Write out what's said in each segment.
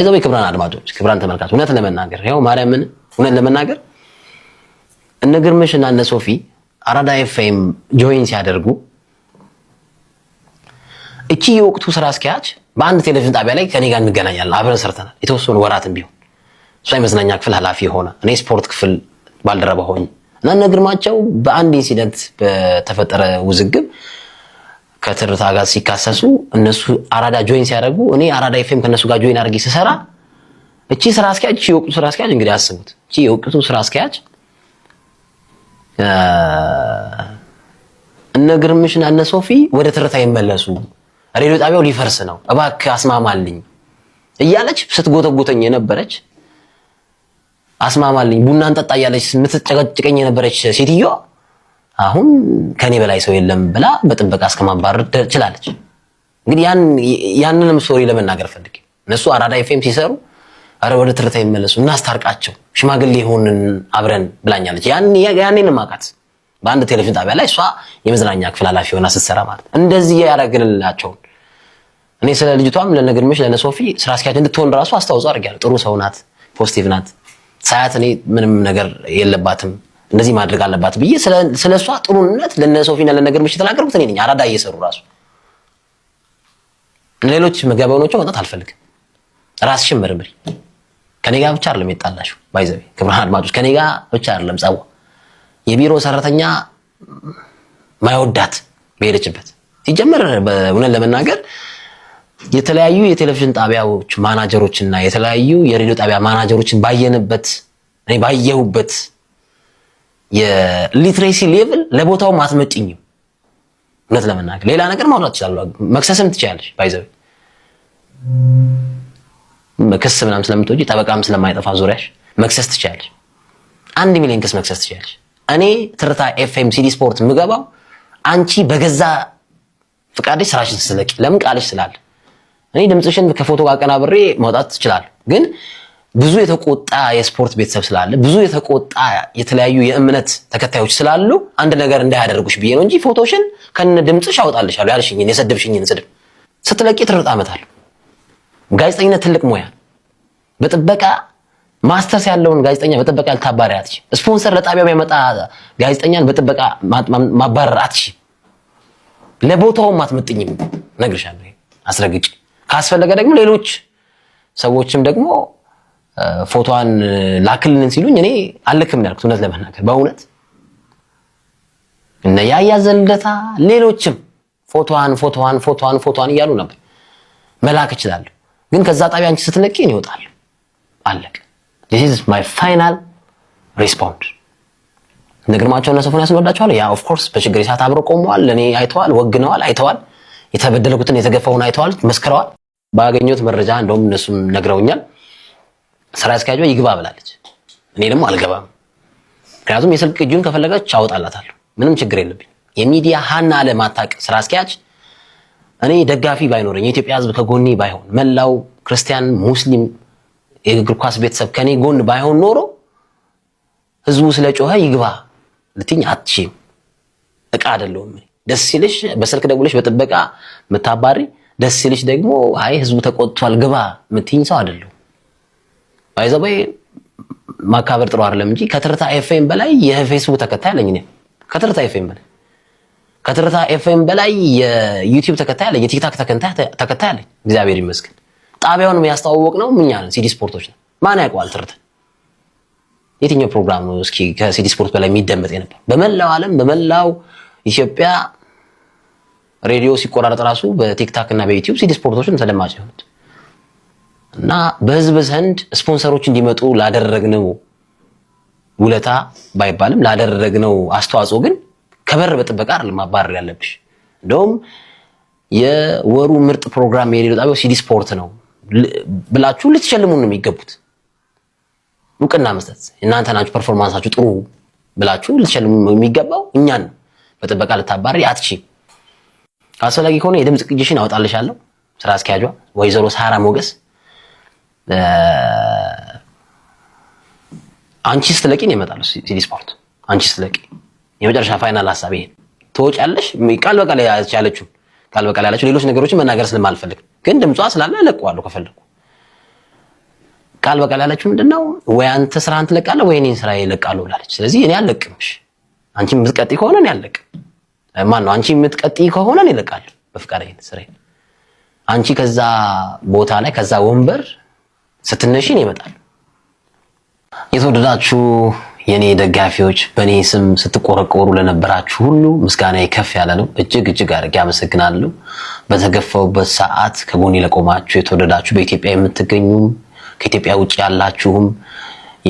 እዛው ክብራን አድማጮች ክብራን ተመልካቾች እውነት ለመናገር ይሄው ማርያምን እውነት ለመናገር እነ ግርምሽና እነ ሶፊ አራዳ ኤፍኤም ጆይን ሲያደርጉ እቺ የወቅቱ ስራ አስኪያጅ በአንድ ቴሌቪዥን ጣቢያ ላይ ከኔ ጋር እንገናኛለን አብረን ሰርተናል የተወሰኑ ወራትን ቢሆን እሷ የመዝናኛ ክፍል ኃላፊ ሆነ እኔ ስፖርት ክፍል ባልደረባ ሆኜ እና እነ ግርማቸው በአንድ ኢንሲደንት በተፈጠረ ውዝግብ ከትርታ ጋር ሲካሰሱ እነሱ አራዳ ጆይን ሲያደርጉ እኔ አራዳ ኤፍኤም ከነሱ ጋር ጆይን አድርጌ ስሰራ እቺ ስራ አስኪያጅ እቺ የወቅቱ ስራ አስኪያጅ እንግዲህ አስቡት እቺ የወቅቱ ስራ አስኪያጅ እነ ግርምሽና እነ ሶፊ ወደ ትርታ ይመለሱ ሬዲዮ ጣቢያው ሊፈርስ ነው እባክህ አስማማልኝ እያለች ስትጎተጎተኝ የነበረች አስማማልኝ ቡና እንጠጣ እያለች የምትጨቀጭቀኝ የነበረች ሴትዮ አሁን ከኔ በላይ ሰው የለም ብላ በጥበቃ እስከማባረር ትችላለች። እንግዲህ ያንንም ስቶሪ ለመናገር ፈልጌ እነሱ አራዳ ኤፍኤም ሲሰሩ አረ ወደ ትርታ ይመለሱ እናስታርቃቸው ሽማግሌ ሆነን አብረን ብላኛለች። ያኔን ማቃት በአንድ ቴሌቪዥን ጣቢያ ላይ እሷ የመዝናኛ ክፍል ኃላፊ ሆና ስትሰራ ማለት እንደዚህ ያረግልላቸው እኔ ስለ ልጅቷም ለነገርምሽ ለነሶፊ ስራ አስኪያጅ እንድትሆን ራሱ አስተዋጽኦ አድርጋለሁ። ጥሩ ሰው ናት፣ ፖዚቲቭ ናት። ሳያት እኔ ምንም ነገር የለባትም እንደዚህ ማድረግ አለባት ብዬ ስለሷ ጥሩነት ለነሶፊና ለነገርምሽ ተናገርኩት። እኔ ነኝ አራዳ እየሰሩ ራሱ ሌሎች መጋባኖች ወጣት አልፈልግም። ራስሽን መርምሪ። ከኔ ጋር ብቻ አይደለም የጣላሽው ባይዘቤ ክብራን አድማጮች ከኔ ጋር ብቻ አይደለም ጻዋ የቢሮ ሰራተኛ ማይወዳት በሄደችበት ሲጀመር በእውነት ለመናገር የተለያዩ የቴሌቪዥን ጣቢያዎች ማናጀሮችና የተለያዩ የሬዲዮ ጣቢያ ማናጀሮችን ባየንበት እኔ ባየሁበት የሊትሬሲ ሌቭል ለቦታው ማስመጭኝም እውነት ለመናገር ሌላ ነገር ማውራት ይችላል መክሰስም ትችያለሽ ባይዘው መክሰስ ምናምን ስለምትወጂ ጠበቃም ስለማይጠፋ ዙሪያሽ መክሰስ ትችያለሽ 1 ሚሊዮን ክስ መክሰስ ትችያለሽ። እኔ ትርታ ኤፍኤም ሲዲ ስፖርት ምገባው አንቺ በገዛ ፍቃድሽ ስራሽን ስለቂ ለምን ቃልሽ ስላለ እኔ ድምጽሽን ከፎቶ ጋር አቀናብሬ ማውጣት ትችላለህ። ግን ብዙ የተቆጣ የስፖርት ቤተሰብ ስላለ ብዙ የተቆጣ የተለያዩ የእምነት ተከታዮች ስላሉ አንድ ነገር እንዳያደርጉሽ ብዬ ነው እንጂ ፎቶሽን ከነ ድምጽሽ አውጣልሻለሁ ያልሽኝን የሰደብሽኝን ስድብ ስትለቂ ትርጣመታለሁ። ጋዜጠኝነት ትልቅ ሙያ በጥበቃ ማስተርስ ያለውን ጋዜጠኛ በጥበቃ ልታባሪ አትች ስፖንሰር ለጣቢያው የሚያመጣ ጋዜጠኛን በጥበቃ ማባረር አትች ለቦታው ማትመጥኝም ነግርሻለሁ አስረግጬ ካስፈለገ ደግሞ ሌሎች ሰዎችም ደግሞ ፎቶዋን ላክልን ሲሉኝ እኔ አልክም ያልኩት እውነት ለመናገር በእውነት እና ያያዘልደታ ሌሎችም ፎቶዋን እያሉ ነበር መላክ ይችላል። ግን ከዛ ጣቢያ አንቺ ስትለቂ ነው ይወጣል አለቀ። this is my final response ነግርማቸው እና ሶፎንያስ ወዳቸዋል ያ ኦፍ ኮርስ በችግር ሰዓት አብረው ቆመዋል ለኔ አይተዋል ወግነዋል አይተዋል የተበደለኩትን የተገፋውን አይተዋል መስክረዋል። ባገኙት መረጃ እንደውም እነሱም ነግረውኛል ስራ አስኪያጇ ይግባ ብላለች። እኔ ደግሞ አልገባም ምክንያቱም የስልክ እጁን ከፈለገች አወጣላታለሁ ምንም ችግር የለብኝ። የሚዲያ ሃና ለማታቅ ስራ አስኪያጅ እኔ ደጋፊ ባይኖርኝ የኢትዮጵያ ሕዝብ ከጎኔ ባይሆን መላው ክርስቲያን ሙስሊም የእግር ኳስ ቤተሰብ ከኔ ጎን ባይሆን ኖሮ ህዝቡ ስለጮኸ ይግባ ልትኝ አትችይም። እቃ አይደለሁም። ደስ ሲልሽ በስልክ ደውለሽ በጥበቃ መታባሪ ደስ ሲልሽ ደግሞ አይ ህዝቡ ተቆጥቷል ግባ ምትኝ ሰው አይደለሁም። ባይዘበይ ማካበር ጥሩ አይደለም እንጂ ከትርታ ኤፍኤም በላይ የፌስቡክ ተከታይ አለኝ። እኔ ከትርታ ኤፍኤም በላይ የዩቲዩብ ተከታይ አለኝ፣ የቲክታክ ተከታይ አለኝ። እግዚአብሔር ይመስገን። ጣቢያውን ያስተዋወቅ ነው ምኛ ነን ሲዲ ስፖርቶች ነው። ማን ያውቀዋል ትርታ የትኛው ፕሮግራም ነው እስኪ ከሲዲ ስፖርት በላይ የሚደመጥ የነበር? በመላው ዓለም በመላው ኢትዮጵያ ሬዲዮ ሲቆራረጥ ራሱ በቲክታክ እና በዩቲዩብ ሲዲ ስፖርቶችን ተደማጭ ይሆናል። እና በህዝብ ዘንድ ስፖንሰሮች እንዲመጡ ላደረግነው ውለታ ባይባልም ላደረግነው አስተዋጽኦ ግን ከበር በጥበቃ አይደለም ማባረር ያለብሽ። እንደውም የወሩ ምርጥ ፕሮግራም የሬዲዮ ጣቢያው ሲዲ ስፖርት ነው ብላችሁ ልትሸልሙን ነው የሚገቡት። እውቅና መስጠት እናንተ ናችሁ ፐርፎርማንሳችሁ ጥሩ ብላችሁ ልትሸልሙ የሚገባው እኛን በጥበቃ ልታባሪ አትችይም። አስፈላጊ ከሆነ የድምጽ ቅጂሽን አወጣልሻለሁ። ስራ አስኪያጇ ወይዘሮ ሳራ ሞገስ አንቺ ስትለቂ ነው ይመጣሉ ሲዲ ስፖርት አንቺ ስትለቂ የመጨረሻ ፋይናል ሐሳብ ይሄ ትወጫለሽ። ቃል በቃል ያለችው ሌሎች ነገሮችን መናገር ስለማልፈልግ ግን ድምጿ ስላለ ለቀዋለሁ ከፈለኩ ቃል በቃል ያለችው ምንድነው ወይ አንተ ስራህን ትለቃለህ ወይ እኔን ስራዬ እለቃለሁ ብላለች። ስለዚህ እኔ አልለቅምሽ፣ አንቺ የምትቀጥይ ከሆነ እኔ አልለቅም። ማን ነው አንቺ የምትቀጥይ ከሆነ እኔ እለቃለሁ በፍቃደኝ ስራዬን። አንቺ ከዛ ቦታ ላይ ከዛ ወንበር ስትነሺ እኔ እመጣለሁ። የተወደዳችሁ የኔ ደጋፊዎች በኔ ስም ስትቆረቆሩ ለነበራችሁ ሁሉ ምስጋና ከፍ ያለ ነው። እጅግ አድርጌ አመሰግናለሁ። በተገፋውበት ሰዓት ከጎኔ ለቆማችሁ የተወደዳችሁ በኢትዮጵያ የምትገኙም ከኢትዮጵያ ውጭ ያላችሁም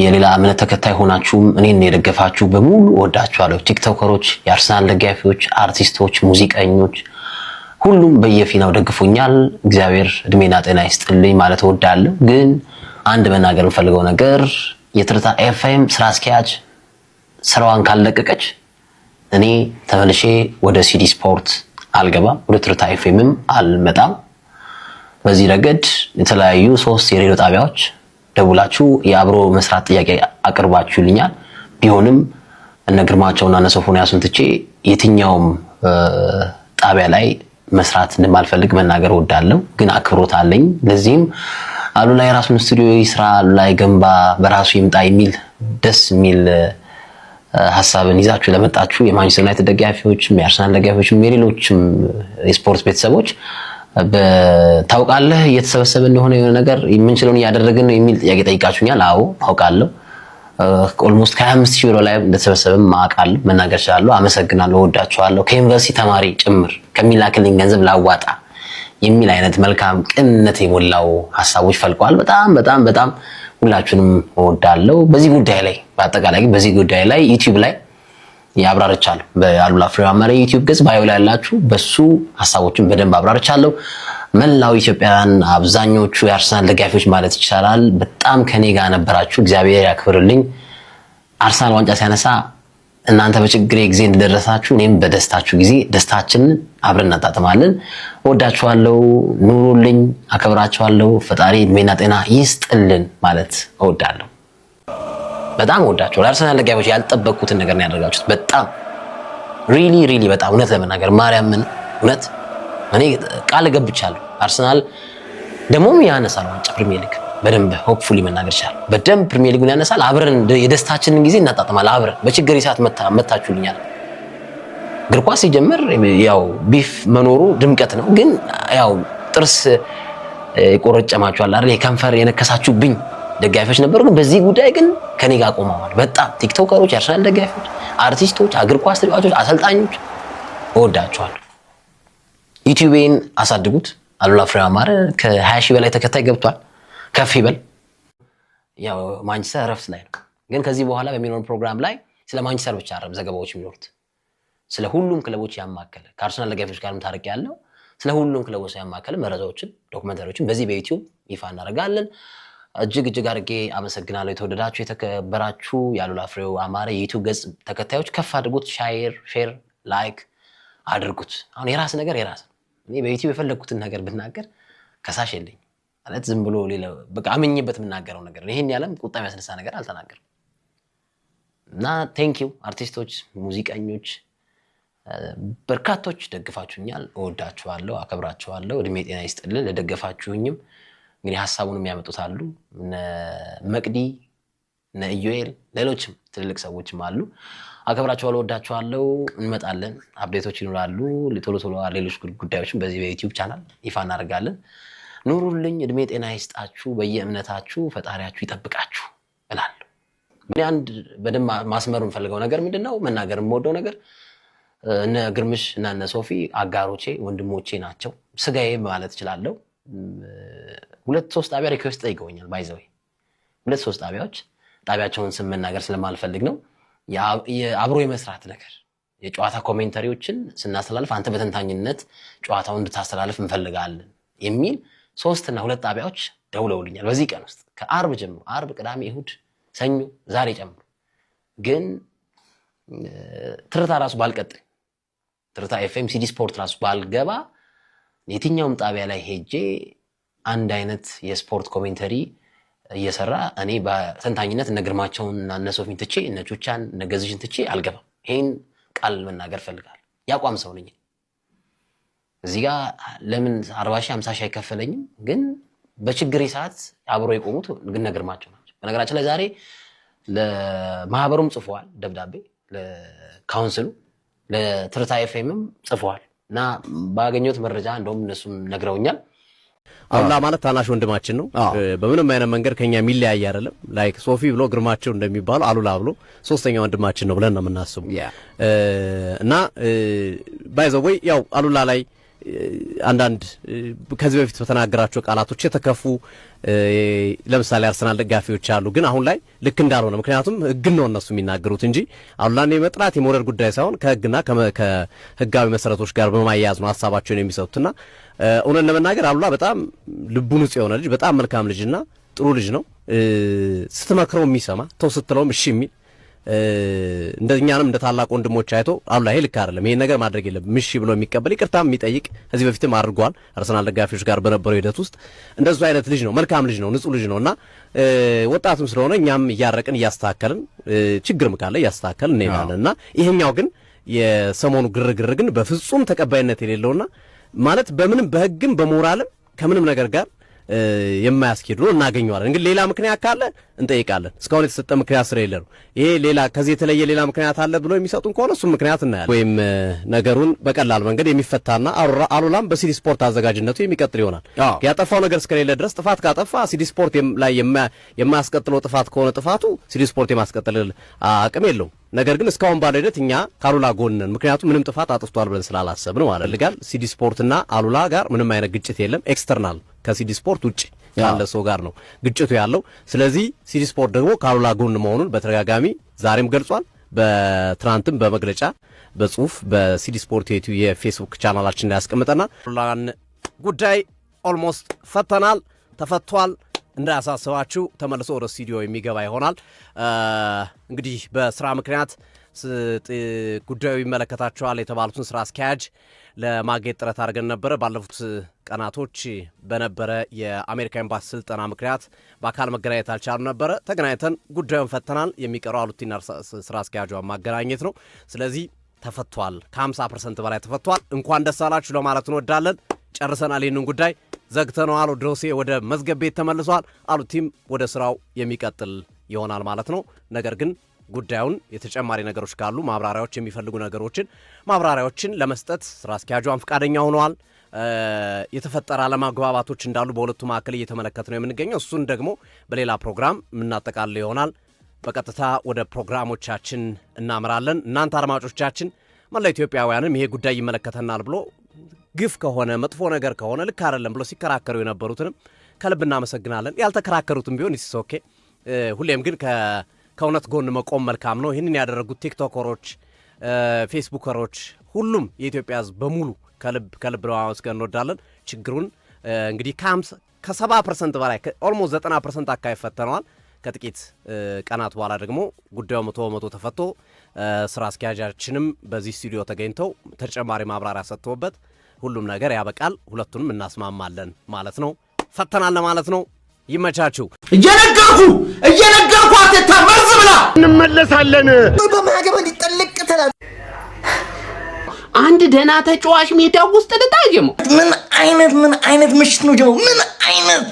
የሌላ እምነት ተከታይ ሆናችሁም እኔን የደገፋችሁ በሙሉ ወዳችኋለሁ። ቲክቶከሮች፣ የአርሰናል ደጋፊዎች፣ አርቲስቶች፣ ሙዚቀኞች ሁሉም በየፊናው ደግፉኛል። እግዚአብሔር እድሜና ጤና ይስጥልኝ ማለት እወዳለሁ። ግን አንድ መናገር የምፈልገው ነገር የትርታ ኤፍኤም ስራ አስኪያጅ ስራዋን ካለቀቀች እኔ ተመልሼ ወደ ሲዲ ስፖርት አልገባም፣ ወደ ትርታ ኤፍኤምም አልመጣም። በዚህ ረገድ የተለያዩ 3 የሬዲዮ ጣቢያዎች ደውላችሁ የአብሮ መስራት ጥያቄ አቅርባችሁልኛል። ቢሆንም እነ ግርማቸውና እነ ሶፎንያስን ትቼ የትኛውም ጣቢያ ላይ መስራት እንደማልፈልግ መናገር እወዳለሁ። ግን አክብሮት አለኝ። ለዚህም አሉላ የራሱን ስቱዲዮ ይስራ፣ አሉላ ገንባ በራሱ ይምጣ የሚል ደስ የሚል ሐሳብን ይዛችሁ ለመጣችሁ የማንቸስተር ዩናይትድ ደጋፊዎችም የአርሰናል ደጋፊዎችም የሌሎችም የስፖርት ቤተሰቦች ታውቃለህ እየተሰበሰበ እንደሆነ የሆነ ነገር የምንችለውን እያደረግን ነው የሚል ጥያቄ ጠይቃችሁኛል። አዎ አውቃለሁ። ኦልሞስት ከ25,000 በላይ እንደተሰበሰበም አውቃለሁ፣ መናገር እችላለሁ። አመሰግናለሁ፣ እወዳችኋለሁ። ከዩኒቨርሲቲ ተማሪ ጭምር ከሚላክልኝ ገንዘብ ላዋጣ የሚል አይነት መልካም ቅንነት የሞላው ሐሳቦች ፈልቀዋል። በጣም ሁላችሁንም እወዳለሁ። በዚህ ጉዳይ ላይ በአጠቃላይ ግን በዚህ ጉዳይ ላይ ዩቲዩብ ላይ ያብራርቻለሁ። በአሉላ ፍሬው አማረ ዩቲዩብ ገጽ ባዮ ላይ ያላችሁ በሱ ሐሳቦችን በደንብ አብራርቻለሁ። መላው ኢትዮጵያውያን አብዛኞቹ የአርሰናል ደጋፊዎች ማለት ይቻላል በጣም ከኔ ጋር ነበራችሁ። እግዚአብሔር ያክብርልኝ። አርሰናል ዋንጫ ሲያነሳ እናንተ በችግሬ ጊዜ እንደደረሳችሁ እኔም በደስታችሁ ጊዜ ደስታችንን አብረን እናጣጥማለን። እወዳችኋለሁ። ኑሩልኝ። አከብራችኋለሁ። ፈጣሪ እድሜና ጤና ይስጥልን ማለት እወዳለሁ። በጣም እወዳችኋለሁ። አርሰናል ደጋፊዎች ያልጠበቁትን ነገር ነው ያደርጋችሁት። በጣም ሪሊ በጣም እውነት ለመናገር ማርያምን እውነት እኔ ቃል ገብቻለሁ። አርሰናል ደሞም ያነሳል ዋንጫ ፕሪሚየር ሊግ በደንብ ሆፕፉሊ መናገር ይችላል። በደንብ ፕሪሚየር ሊጉን ያነሳል። አብረን የደስታችንን ጊዜ እናጣጥማለን። አብረን በችግር ሰዓት መታችሁልኛል። እግር ኳስ ሲጀምር ያው ቢፍ መኖሩ ድምቀት ነው። ግን ያው ጥርስ የቆረጨማችኋል አይደል የከንፈር የነከሳችሁብኝ ደጋፊዎች ነበሩ። ግን በዚህ ጉዳይ ግን ከኔ ጋር ቆመዋል። በጣም ቲክቶከሮች፣ የአርሰናል ደጋፊዎች፣ አርቲስቶች፣ እግር ኳስ ተጫዋቾች፣ አሰልጣኞች እወዳችኋለሁ። ዩቲዩቤን አሳድጉት። አሉላ ፍሬው አማረ ከ20,000 በላይ ተከታይ ገብቷል። ከፍ ይበል። ያው ማንቸስተር እረፍት ላይ ነው። ግን ከዚህ በኋላ በሚኖር ፕሮግራም ላይ ስለ ማንቸስተር ብቻ አይደለም ዘገባዎች የሚኖሩት፣ ስለ ሁሉም ክለቦች ያማከለ ከአርሰናል ደጋፊዎች ጋርም ታርቅ ያለው ስለ ሁሉም ክለቦች ያማከለ መረጃዎችን፣ ዶክመንተሪዎችን በዚህ በዩቲዩብ ይፋ እናደርጋለን። እጅግ አድርጌ አመሰግናለሁ። የተወደዳችሁ የተከበራችሁ የአሉላ ፍሬው አማረ የዩቲዩብ ገጽ ተከታዮች ከፍ አድርጉት፣ ሼር ላይክ አድርጉት። አሁን የራስ ነገር የራስ እኔ በዩቲዩብ የፈለኩትን ነገር ብናገር ከሳሽ የለኝ ማለት ዝም ብሎ ሌላ በቃ አመኝበት የምናገረው ነገር ነው። ይሄን ያለም ቁጣ የሚያስነሳ ነገር አልተናገርም እና ቴንኪው አርቲስቶች፣ ሙዚቀኞች በርካቶች ደግፋችሁኛል። እወዳችኋለሁ፣ አከብራችኋለሁ። እድሜ ጤና ይስጥልን። ለደገፋችሁኝም እንግዲህ ሐሳቡንም ያመጡታሉ እነ መቅዲ እነ ኢዮኤል ሌሎችም ትልልቅ ሰዎችም አሉ። አከብራችኋለሁ፣ እወዳችኋለሁ። እንመጣለን፣ አፕዴቶች ይኖራሉ። ቶሎ ሌሎች ጉዳዮችን በዚህ በዩቲዩብ ቻናል ይፋ እናደርጋለን። ኑሩልኝ፣ እድሜ ጤና ይስጣችሁ፣ በየእምነታችሁ ፈጣሪያችሁ ይጠብቃችሁ እላለሁ። ምን አንድ በደንብ ማስመር የምፈልገው ነገር ምንድነው መናገር የምወደው ነገር እነ ግርምሽ እና እነ ሶፊ አጋሮቼ ወንድሞቼ ናቸው። ስጋዬ ማለት እችላለሁ። 2-3 ጣቢያ ሪኩዌስት ጠይቀውኛል። ባይዘው 2-3 ጣቢያዎች ጣቢያቸውን ስም መናገር ስለማልፈልግ ነው። የአብሮ የመስራት ነገር የጨዋታ ኮሜንታሪዎችን ስናስተላልፍ አንተ በተንታኝነት ጨዋታውን እንድታስተላልፍ እንፈልጋለን የሚል 3 እና 2 ጣቢያዎች ደውለውልኛል በዚህ ቀን ውስጥ ከአርብ ጀምሮ አርብ፣ ቅዳሜ፣ እሁድ፣ ሰኞ፣ ዛሬ ጨምሮ። ግን ትርታ ራሱ ባልቀጥል ትርታ ኤፍኤም ሲዲ ስፖርት ራሱ ባልገባ የትኛውም ጣቢያ ላይ ሄጄ አንድ አይነት የስፖርት ኮሜንተሪ እየሰራ እኔ በተንታኝነት እነ ግርማቸውን እና እነ ሶፊን ትቼ እነ ቹቻን እነ ገዝሽን ትቼ አልገባም። ይሄን ቃል መናገር ፈልጋለሁ። ያቋም ሰው ነኝ። እዚህ ጋር ለምን 40,000 50,000 አይከፈለኝም? ግን በችግሬ ሰዓት አብሮ የቆሙት ግን ነግርማቸው ናቸው። በነገራችን ላይ ዛሬ ለማህበሩም ጽፈዋል ደብዳቤ፣ ለካውንስሉ፣ ለትርታ ኤፍኤምም ጽፈዋል እና ባገኘሁት መረጃ እንደውም እነሱም ነግረውኛል። አሉላ ማለት ታናሽ ወንድማችን ነው። በምንም አይነት መንገድ ከኛ የሚለያይ አይደለም። ላይክ ሶፊ ብሎ ግርማቸው እንደሚባለው አሉላ ብሎ ሶስተኛ ወንድማችን ነው ብለን ነው የምናስበው እና ባይ ዘ ወይ ያው አሉላ ላይ አንዳንድ ከዚህ በፊት በተናገራቸው ቃላቶች የተከፉ ለምሳሌ አርሰናል ደጋፊዎች አሉ። ግን አሁን ላይ ልክ እንዳልሆነ ምክንያቱም ህግ ነው እነሱ የሚናገሩት እንጂ አሉላን የመጥራት የመውረድ ጉዳይ ሳይሆን ከህግና ከህጋዊ መሰረቶች ጋር በማያያዝ ነው ሐሳባቸውን የሚሰጡትና እውነት ለመናገር አሉላ በጣም ልቡ ንጹህ የሆነ ልጅ፣ በጣም መልካም ልጅና ጥሩ ልጅ ነው። ስትመክረው የሚሰማ ተው ስትለውም እሺ የሚል እንደኛንም እንደ ታላቅ ወንድሞች አይቶ አሉላ ይሄ ልክ አይደለም ይሄን ነገር ማድረግ የለብም እሺ ብሎ የሚቀበል ይቅርታም የሚጠይቅ ከዚህ በፊትም አድርጓል። አርሰናል ደጋፊዎች ጋር በነበረው ሂደት ውስጥ እንደዚህ አይነት ልጅ ነው። መልካም ልጅ ነው። ንጹህ ልጅ ነውና ወጣትም ስለሆነ እኛም እያረቅን እያስተካከልን ችግርም ካለ እያስተካከልን እንሄዳለንና ይሄኛው ግን የሰሞኑ ግርግር ግን በፍጹም ተቀባይነት የሌለውና ማለት በምንም በህግም በሞራልም ከምንም ነገር ጋር የማያስኬድ ነው እናገኘዋለን። እንግዲህ ሌላ ምክንያት ካለ እንጠይቃለን። እስካሁን የተሰጠ ምክንያት ስለሌለ ነው። ይሄ ሌላ ከዚህ የተለየ ሌላ ምክንያት አለ ብሎ የሚሰጡን ከሆነ እሱ ምክንያት እናያለን፣ ወይም ነገሩን በቀላል መንገድ የሚፈታና አሉላም በሲዲ ስፖርት አዘጋጅነቱ የሚቀጥል ይሆናል። ያጠፋው ነገር እስከሌለ ድረስ ጥፋት ካጠፋ ሲዲ ስፖርት ላይ የማያስቀጥለው ጥፋት ከሆነ ጥፋቱ ሲዲ ስፖርት የማስቀጥል አቅም የለውም። ነገር ግን እስካሁን ባለው ሂደት እኛ ከአሉላ ጎን ነን። ምክንያቱም ምንም ጥፋት አጥፍቷል ብለን ስላላሰብን ማለት ልጋል ሲዲ ስፖርትና አሉላ ጋር ምንም አይነት ግጭት የለም። ኤክስተርናል ከሲዲ ስፖርት ውጪ ያለ ሰው ጋር ነው ግጭቱ ያለው። ስለዚህ ሲዲ ስፖርት ደግሞ ከአሉላ ጎን መሆኑን በተደጋጋሚ ዛሬም ገልጿል። በትናንትም በመግለጫ በጽሁፍ በሲዲ ስፖርት የፌስቡክ ቻናላችን ላይ ያስቀምጠናል። አሉላን ጉዳይ ኦልሞስት ፈተናል፣ ተፈቷል። እንዳያሳስባችሁ ተመልሶ ወደ ስቱዲዮ የሚገባ ይሆናል። እንግዲህ በስራ ምክንያት ጉዳዩ ይመለከታቸዋል የተባሉትን ስራ አስኪያጅ ለማግኘት ጥረት አድርገን ነበረ። ባለፉት ቀናቶች በነበረ የአሜሪካ ኤምባሲ ስልጠና ምክንያት በአካል መገናኘት አልቻሉ ነበረ። ተገናኝተን ጉዳዩን ፈተናል። የሚቀረው አሉቲና ስራ አስኪያጇን ማገናኘት ነው። ስለዚህ ተፈቷል፣ ከ50% በላይ ተፈቷል። እንኳን ደስ አላችሁ ለማለት እንወዳለን። ጨርሰናል ይህንን ጉዳይ ዘግተነዋል። ዶሴ ወደ መዝገብ ቤት ተመልሷል። አሉቲም ወደ ስራው የሚቀጥል ይሆናል ማለት ነው። ነገር ግን ጉዳዩን የተጨማሪ ነገሮች ካሉ ማብራሪያዎች የሚፈልጉ ማብራሪያዎችን ለመስጠት ስራ አስኪያጇን ፈቃደኛ ሆነዋል። የተፈጠረ አለመግባባቶች እንዳሉ በሁለቱ መካከል እየተመለከት ነው የምንገኘው። እሱን ደግሞ በሌላ ፕሮግራም የምናጠቃልል ይሆናል። በቀጥታ ወደ ፕሮግራሞቻችን እናምራለን። እናንተ አድማጮቻችን መላ ኢትዮጵያውያንም ይሄ ጉዳይ ይመለከተናል ብሎ ግፍ ከሆነ መጥፎ ነገር ከሆነ ልክ አይደለም ብሎ ሲከራከሩ የነበሩትንም ከልብ እናመሰግናለን። ያልተከራከሩትም ቢሆን ኢትስ ኦኬ። ሁሌም ግን ከእውነት ጎን መቆም መልካም ነው። ይህንን ያደረጉት ቲክቶከሮች፣ ፌስቡከሮች፣ ሁሉም የኢትዮጵያ ሕዝብ በሙሉ ከልብ ለማመስገን እንወዳለን። ችግሩን እንግዲህ ከ70% በላይ ኦልሞስት 90% አካባቢ ፈተነዋል። ከጥቂት ቀናት በኋላ ደግሞ ጉዳዩ 100% ተፈቶ ስራ አስኪያጃችንም በዚህ ስቱዲዮ ተገኝተው ተጨማሪ ማብራሪያ ሰጥተውበት ሁሉም ነገር ያበቃል። ሁለቱንም እናስማማለን ማለት ነው። ፈተናል ማለት ነው። ይመቻችሁ። እየነገርኩ አትተመርዝ ብላ እንመለሳለን። በማገባ እንዲጠልቅ ተላል አንድ ደህና ተጫዋች ሜዳ ውስጥ ልታጀሙ ምን አይነት ምሽት ነው ጀሙ? ምን አይነት